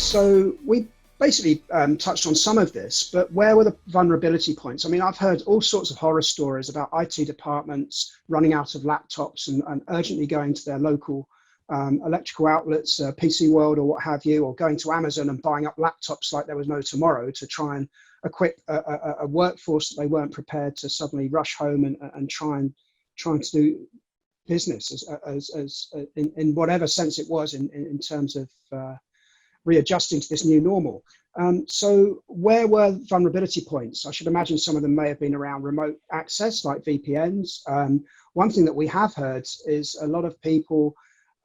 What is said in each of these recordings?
So we basically touched on some of this, but where were the vulnerability points? I mean, I've heard all sorts of horror stories about IT departments running out of laptops and urgently going to their local electrical outlets, PC World or what have you, or going to Amazon and buying up laptops like there was no tomorrow to try and equip a workforce that they weren't prepared to suddenly rush home and trying to do business as in whatever sense it was in terms of readjusting to this new normal. So where were vulnerability points? I should imagine some of them may have been around remote access like VPNs. One thing that we have heard is a lot of people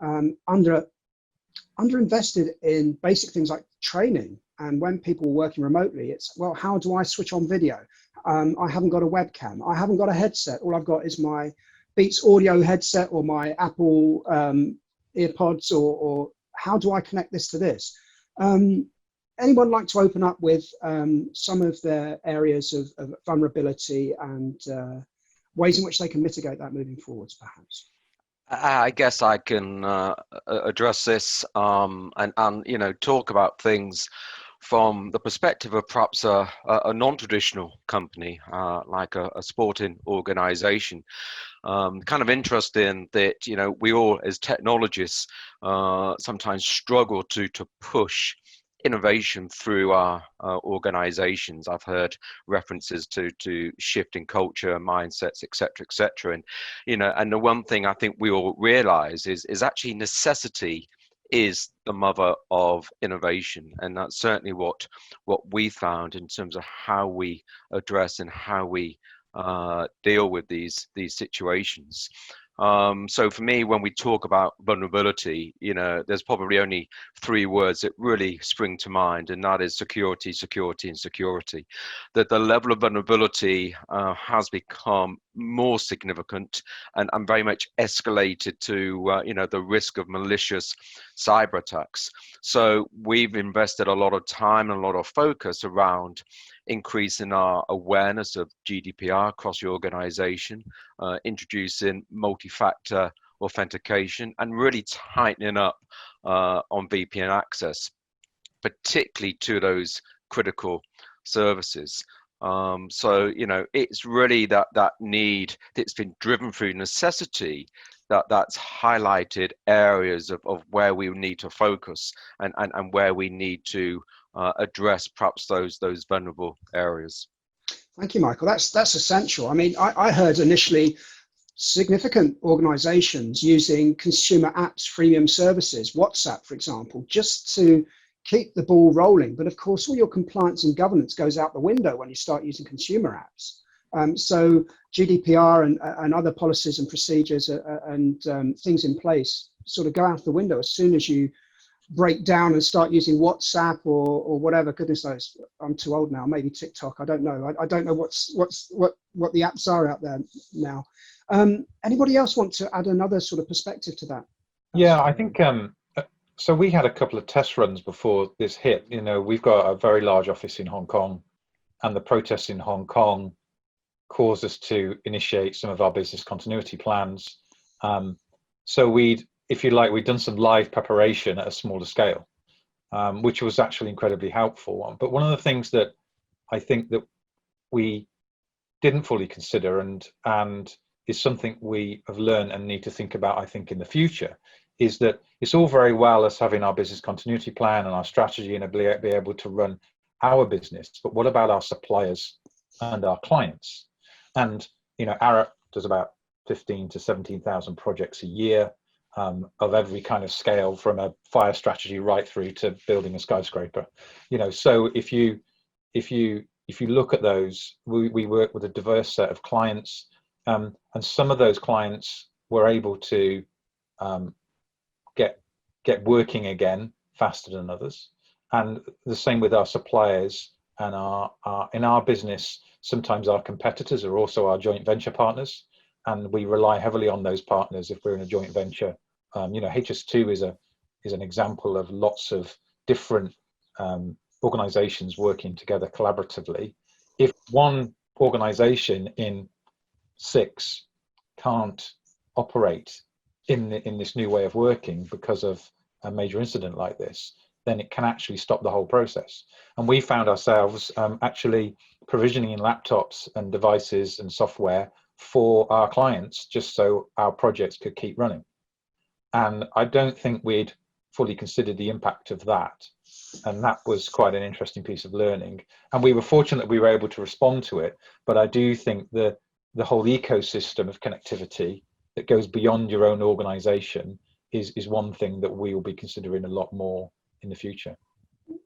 underinvested in basic things like training. And when people were working remotely, it's, well, how do I switch on video? I haven't got a webcam. I haven't got a headset. All I've got is my Beats audio headset or my Apple earpods, or how do I connect this to this? Anyone like to open up with some of their areas of vulnerability and ways in which they can mitigate that moving forwards, perhaps? I guess I can address this and talk about things from the perspective of perhaps a non-traditional company like a sporting organization. Kind of interesting that we all as technologists sometimes struggle to push innovation through our organizations. I've heard references to shifting culture, mindsets, et cetera, and the one thing I think we all realize is actually necessity is the mother of innovation, and that's certainly what we found in terms of how we address and how we deal with these situations. So for me, when we talk about vulnerability, there's probably only three words that really spring to mind, and that is security, security, and security. That the level of vulnerability has become more significant and very much escalated to the risk of malicious cyber attacks. So we've invested a lot of time and a lot of focus around increasing our awareness of GDPR across the organization, introducing multi-factor authentication, and really tightening up on VPN access, particularly to those critical services. So it's really that need that's been driven through necessity that's highlighted areas of where we need to focus and where we need to address perhaps those vulnerable areas. Thank you, Michael. That's essential. I mean, I heard initially significant organizations using consumer apps, freemium services, WhatsApp, for example, just to keep the ball rolling. But of course, all your compliance and governance goes out the window when you start using consumer apps. So GDPR and other policies and procedures and things in place sort of go out the window as soon as you break down and start using WhatsApp or whatever. Goodness knows, I'm too old now. Maybe TikTok. I don't know. I don't know what the apps are out there now. Anybody else want to add another sort of perspective to that? Yeah, I think so. We had a couple of test runs before this hit. We've got a very large office in Hong Kong, and the protests in Hong Kong caused us to initiate some of our business continuity plans. So we'd done some live preparation at a smaller scale, which was actually incredibly helpful. But one of the things that I think that we didn't fully consider and is something we have learned and need to think about, I think, in the future, is that it's all very well us having our business continuity plan and our strategy and be able to run our business, but what about our suppliers and our clients? And Arup does about 15 to 17,000 projects a year, of every kind of scale, from a fire strategy right through to building a skyscraper. So if you look at those, we work with a diverse set of clients, and some of those clients were able to get working again faster than others, and the same with our suppliers. And in our business, sometimes our competitors are also our joint venture partners, and we rely heavily on those partners if we're in a joint venture. HS2 is an example of lots of different organizations working together collaboratively. If one organization in 6 can't operate in this new way of working because of a major incident like this, then it can actually stop the whole process. And we found ourselves actually provisioning laptops and devices and software for our clients just so our projects could keep running. And I don't think we'd fully considered the impact of that. And that was quite an interesting piece of learning. And we were fortunate that we were able to respond to it. But I do think the whole ecosystem of connectivity that goes beyond your own organization is one thing that we will be considering a lot more in the future.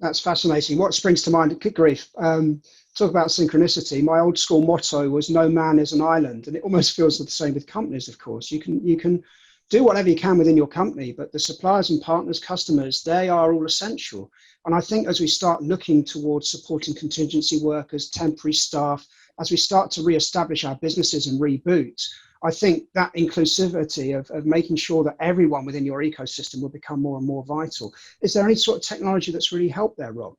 That's fascinating. What springs to mind? Good grief. Talk about synchronicity. My old school motto was "No man is an island," and it almost feels the same with companies. Of course, you can do whatever you can within your company, but the suppliers and partners, customers, they are all essential. And I think as we start looking towards supporting contingency workers, temporary staff, as we start to re-establish our businesses and reboot, I think that inclusivity of making sure that everyone within your ecosystem will become more and more vital. Is there any sort of technology that's really helped there, Rob?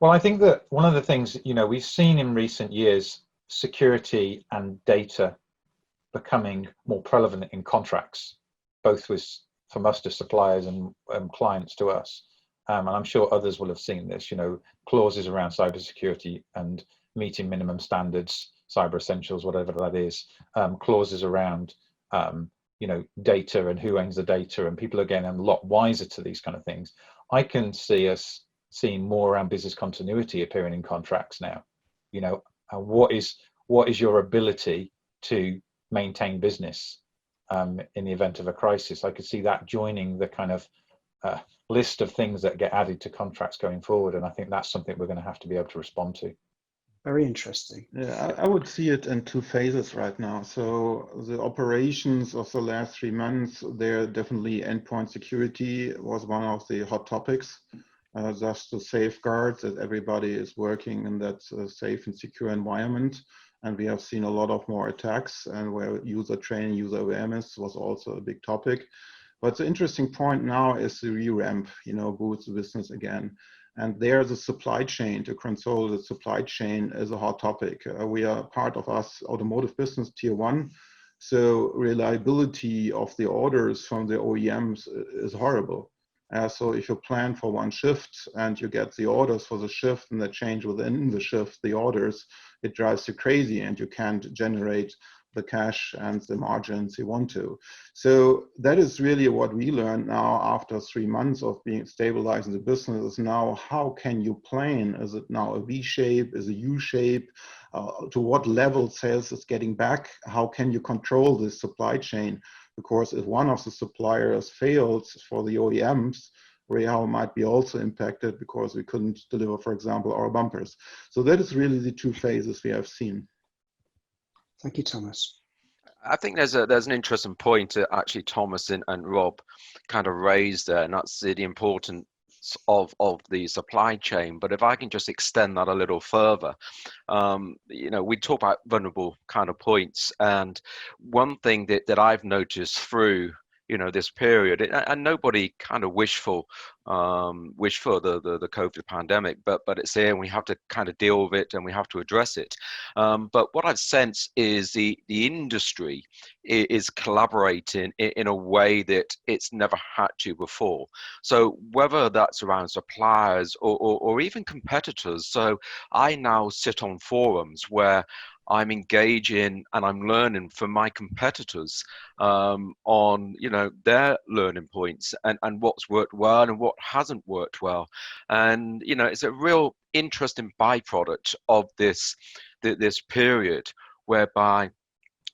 Well, I think that one of the things, we've seen in recent years, security and data becoming more prevalent in contracts, both from us to suppliers and clients to us. And I'm sure others will have seen this, clauses around cybersecurity and meeting minimum standards, cyber essentials, whatever that is, clauses around, data and who owns the data, and people are getting a lot wiser to these kind of things. I can see us seeing more around business continuity appearing in contracts now. What is your ability to maintain business in the event of a crisis? I could see that joining the kind of list of things that get added to contracts going forward, and I think that's something we're going to have to be able to respond to. Very interesting. Yeah, I would see it in two phases right now. So the operations of the last 3 months, there definitely endpoint security was one of the hot topics, just to safeguard that everybody is working in that safe and secure environment. And we have seen a lot of more attacks, and where user training, user awareness was also a big topic. But the interesting point now is the re-ramp, boost the business again. And there, the supply chain, to control the supply chain is a hot topic. We are part of us automotive business tier 1. So reliability of the orders from the OEMs is horrible. So if you plan for one shift and you get the orders for the shift and they change within the shift, the orders, it drives you crazy and you can't generate the cash and the margins you want to. So that is really what we learned now after 3 months of being stabilizing the business is now how can you plan? Is it now a V shape? Is it a U shape? To what level sales is getting back? How can you control this supply chain? Because if one of the suppliers fails for the OEMs, Real might be also impacted because we couldn't deliver, for example, our bumpers. So that is really the two phases we have seen. Thank you, Thomas. I think there's an interesting point that actually Thomas and Rob kind of raised there, and that's the importance of the supply chain. But if I can just extend that a little further, we talk about vulnerable kind of points, and one thing that I've noticed through this period, and nobody kind of wish for the COVID pandemic, but it's here and we have to kind of deal with it and we have to address it. But what I've sensed is the industry is collaborating in a way that it's never had to before. So whether that's around suppliers or even competitors. So I now sit on forums where I'm engaging and I'm learning from my competitors on their learning points and what's worked well and what hasn't worked well. And it's a real interesting byproduct of this period whereby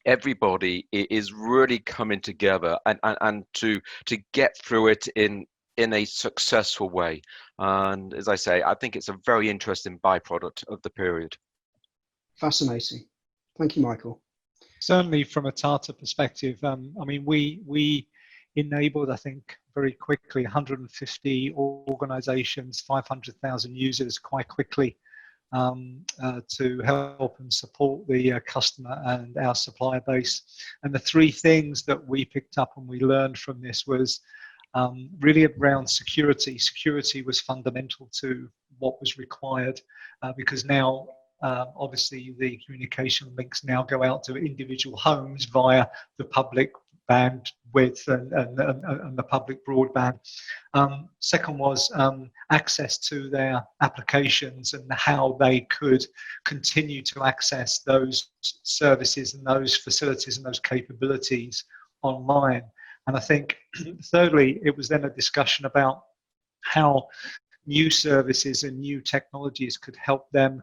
everybody is really coming together and to get through it in a successful way. And as I say, I think it's a very interesting byproduct of the period. Fascinating. Thank you, Michael. Certainly from a Tata perspective, we enabled, I think, very quickly 150 organizations, 500,000 users quite quickly to help and support the customer and our supplier base. And the three things that we picked up and we learned from this was really around security. Security was fundamental to what was required because now obviously the communication links now go out to individual homes via the public bandwidth and the public broadband. Second was access to their applications and how they could continue to access those services and those facilities and those capabilities online. And I think thirdly, it was then a discussion about how new services and new technologies could help them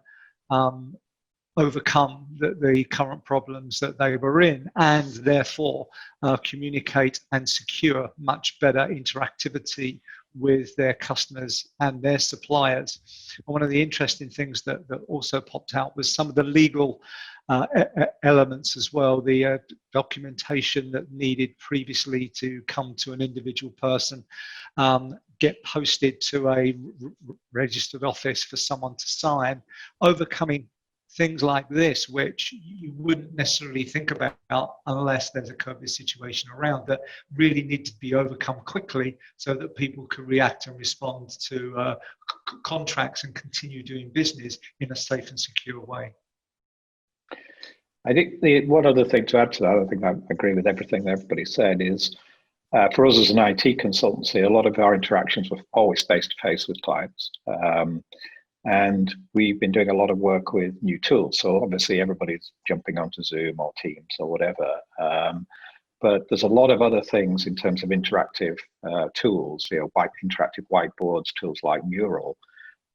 overcome the current problems that they were in, and therefore communicate and secure much better interactivity with their customers and their suppliers. And one of the interesting things that also popped out was some of the legal elements as well, the documentation that needed previously to come to an individual person, get posted to a registered office for someone to sign, overcoming things like this, which you wouldn't necessarily think about unless there's a COVID situation around, that really need to be overcome quickly so that people can react and respond to contracts and continue doing business in a safe and secure way. I think the one other thing to add to that, I think I agree with everything that everybody said, is for us as an IT consultancy, a lot of our interactions were always face-to-face with clients. And we've been doing a lot of work with new tools. So obviously everybody's jumping onto Zoom or Teams or whatever. But there's a lot of other things in terms of interactive tools, interactive whiteboards, tools like Mural,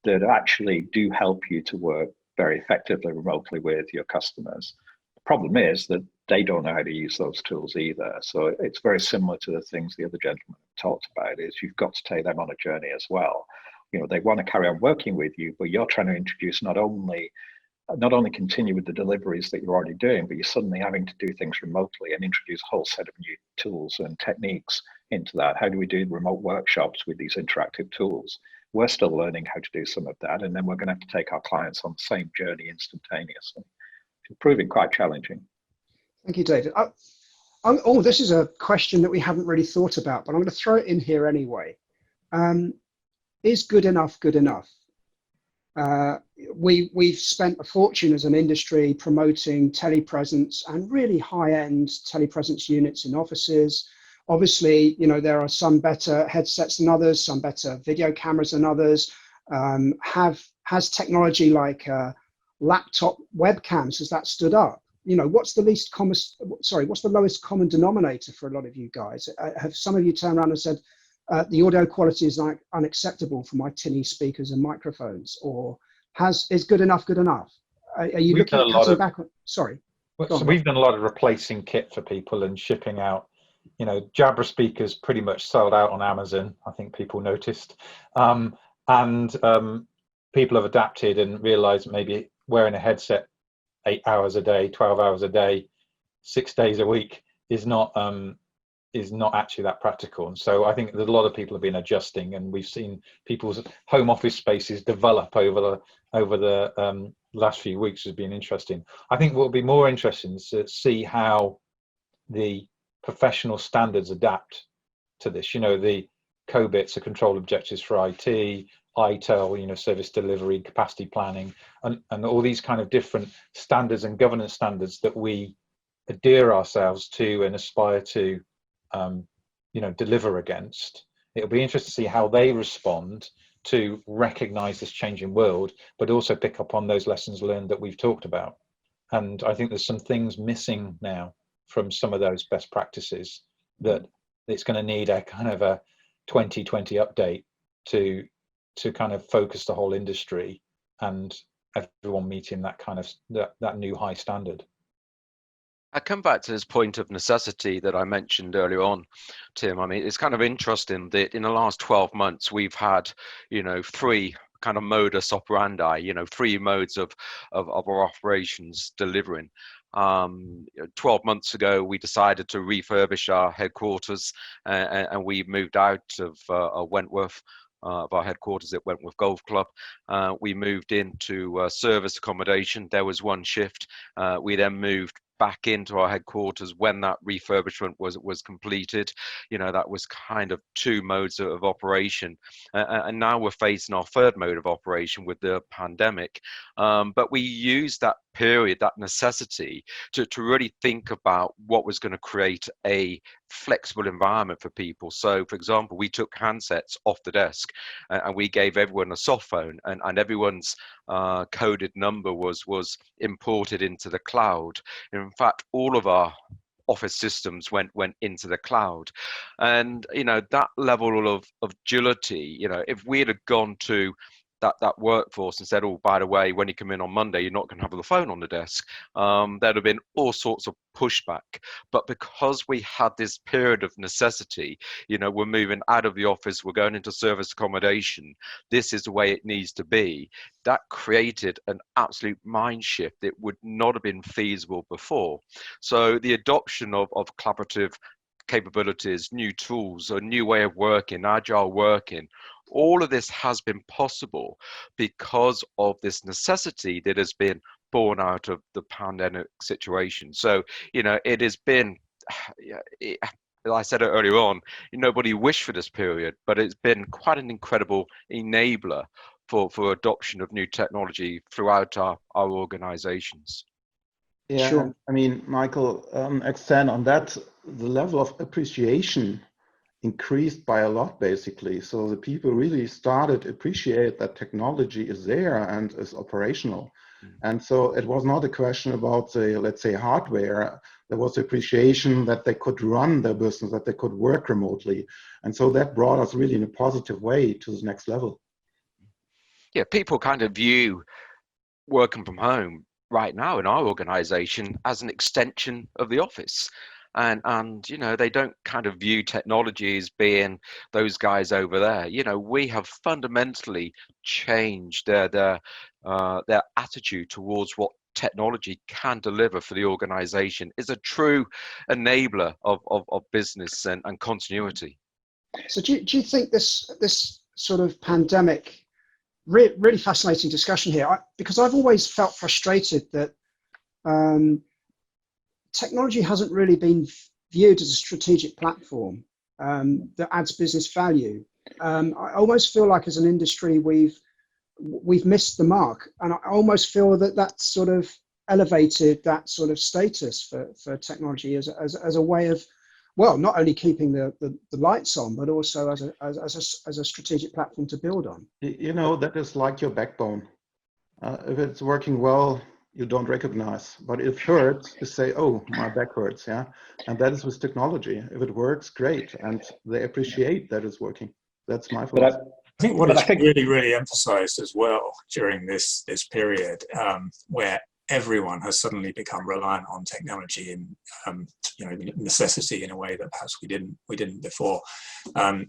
that actually do help you to work very effectively remotely with your customers. The problem is that they don't know how to use those tools either. So it's very similar to the things the other gentlemen talked about, is you've got to take them on a journey as well. They want to carry on working with you, but you're trying to introduce not only continue with the deliveries that you're already doing, but you're suddenly having to do things remotely and introduce a whole set of new tools and techniques into that. How do we do remote workshops with these interactive tools? We're still learning how to do some of that, and then we're going to have to take our clients on the same journey instantaneously. It's proving quite challenging. Thank you, David. Oh, this is a question that we haven't really thought about, but I'm going to throw it in here anyway. Is good enough good enough? We've spent a fortune as an industry promoting telepresence and really high-end telepresence units in offices. Obviously, there are some better headsets than others, some better video cameras than others. Has technology like laptop webcams, has that stood up? What's the lowest common denominator for a lot of you guys? Have some of you turned around and said, the audio quality is like unacceptable for my tinny speakers and microphones, or is good enough good enough? Are you looking at cutting back on? Sorry. So we've done a lot of replacing kit for people and shipping out. Jabra speakers pretty much sold out on Amazon. I think people noticed, and people have adapted and realized maybe wearing a headset 8 hours a day, 12 hours a day, 6 days a week is not actually that practical. And so I think that a lot of people have been adjusting, and we've seen people's home office spaces develop over the last few weeks has been interesting. I think what will be more interesting is to see how the professional standards adapt to this. The COBITs, the control objectives for IT, ITEL, service delivery, capacity planning, and all these kind of different standards and governance standards that we adhere ourselves to and aspire to deliver against. It'll be interesting to see how they respond to recognize this changing world, but also pick up on those lessons learned that we've talked about. And I think there's some things missing now from some of those best practices that it's going to need a kind of a 2020 update to kind of focus the whole industry and everyone meeting that kind of that new high standard. I come back to this point of necessity that I mentioned earlier on, Tim. I mean, it's kind of interesting that in the last 12 months, we've had, three kind of modus operandi, 3 modes of our operations delivering. 12 months ago, we decided to refurbish our headquarters and we moved out of Wentworth, of our headquarters at Wentworth Golf Club. We moved into service accommodation. There was one shift. We then moved back into our headquarters when that refurbishment was completed. That was kind of 2 modes of operation, and now we're facing our 3rd mode of operation with the pandemic. But we use that period, that necessity to really think about what was going to create a flexible environment for people. So, for example, we took handsets off the desk and we gave everyone a soft phone, and everyone's coded number was imported into the cloud. In fact, all of our office systems went into the cloud. And that level of agility, if we had gone to that workforce and said, oh, by the way, when you come in on Monday, you're not going to have the phone on the desk, there'd have been all sorts of pushback. But because we had this period of necessity, we're moving out of the office, we're going into service accommodation, this is the way it needs to be, that created an absolute mind shift that would not have been feasible before. So the adoption of collaborative capabilities, new tools, a new way of working, agile working, all of this has been possible because of this necessity that has been born out of the pandemic situation. So, it has been, I said it earlier on, nobody wished for this period, but it's been quite an incredible enabler for adoption of new technology throughout our organizations. Yeah, Sure. I mean, Michael, extend on that, the level of appreciation increased by a lot, basically. So the people really started to appreciate that technology is there and is operational. And so it was not a question about the, let's say, hardware. There was appreciation that they could run their business, that they could work remotely. And so that brought us really in a positive way to the next level. Yeah, people kind of view working from home right now in our organization as an extension of the office. And they don't kind of view technology as being those guys over there. We have fundamentally changed their attitude towards what technology can deliver for the organization. Is a true enabler of business and continuity. So do you think this sort of pandemic, really fascinating discussion here, because I've always felt frustrated that technology hasn't really been viewed as a strategic platform that adds business value. I almost feel like as an industry we've missed the mark, and I almost feel that sort of elevated that sort of status for technology as a way of, well, not only keeping the lights on, but also as a strategic platform to build on. That is like your backbone. If it's working well, you don't recognize, but if it hurts, you say, oh, my back hurts, yeah? And that is with technology. If it works, great, and they appreciate that it's working. That's my philosophy. I think what is really, really emphasized as well during this period, where everyone has suddenly become reliant on technology and necessity in a way that perhaps we didn't before,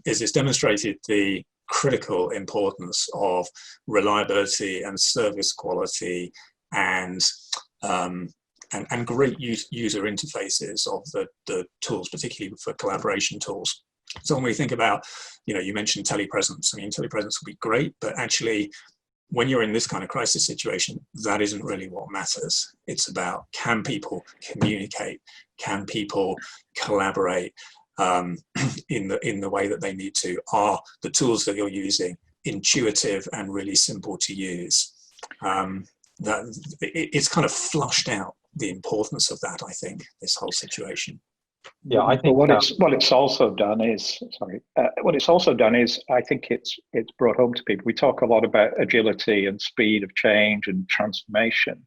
is it's demonstrated the critical importance of reliability and service quality and great user interfaces of the tools, particularly for collaboration tools. So when we think about, you mentioned telepresence. I mean, telepresence would be great, but actually, when you're in this kind of crisis situation, that isn't really what matters. It's about, can people communicate? Can people collaborate in the way that they need to? Are the tools that you're using intuitive and really simple to use? That it's kind of flushed out the importance of that, I think, this whole situation. Yeah, I think what it's also done is I think it's brought home to people. We talk a lot about agility and speed of change and transformation,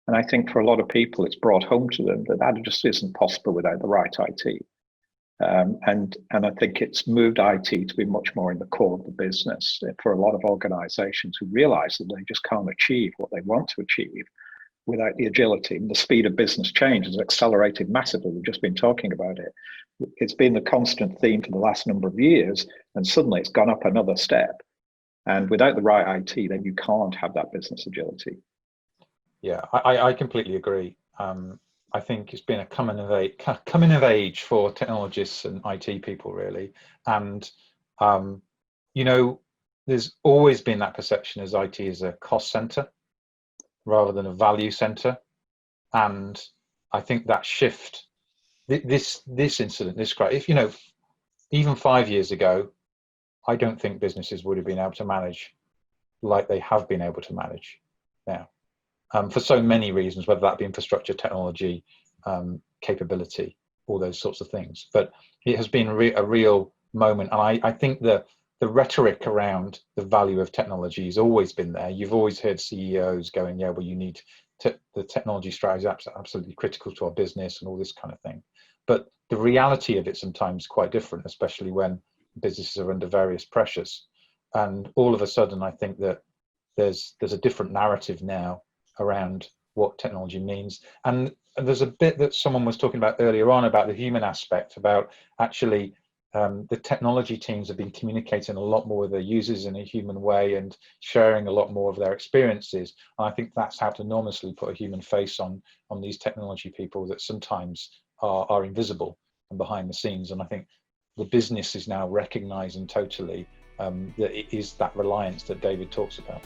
and I think for a lot of people it's brought home to them that just isn't possible without the right IT. And I think it's moved IT to be much more in the core of the business for a lot of organizations who realize that they just can't achieve what they want to achieve without the agility. And the speed of business change has accelerated massively. We've just been talking about it. It's been the constant theme for the last number of years, and suddenly it's gone up another step. And without the right IT, then you can't have that business agility. Yeah, I completely agree. I think it's been a coming of age for technologists and IT people, really. And, there's always been that perception as IT is a cost center rather than a value center. And I think that shift, this incident, this crisis, even 5 years ago, I don't think businesses would have been able to manage like they have been able to manage now. for so many reasons, whether that be infrastructure, technology, capability, all those sorts of things. But it has been a real moment, and I think the rhetoric around the value of technology has always been there. You've always heard CEOs going, yeah, well, you need the technology strategy is absolutely critical to our business and all this kind of thing. But the reality of it sometimes quite different, especially when businesses are under various pressures. And all of a sudden, I think that there's a different narrative now around what technology means. And there's a bit that someone was talking about earlier on about the human aspect, about actually the technology teams have been communicating a lot more with their users in a human way and sharing a lot more of their experiences. And I think that's helped enormously put a human face on these technology people that sometimes are invisible and behind the scenes. And I think the business is now recognizing totally that it is that reliance that David talks about.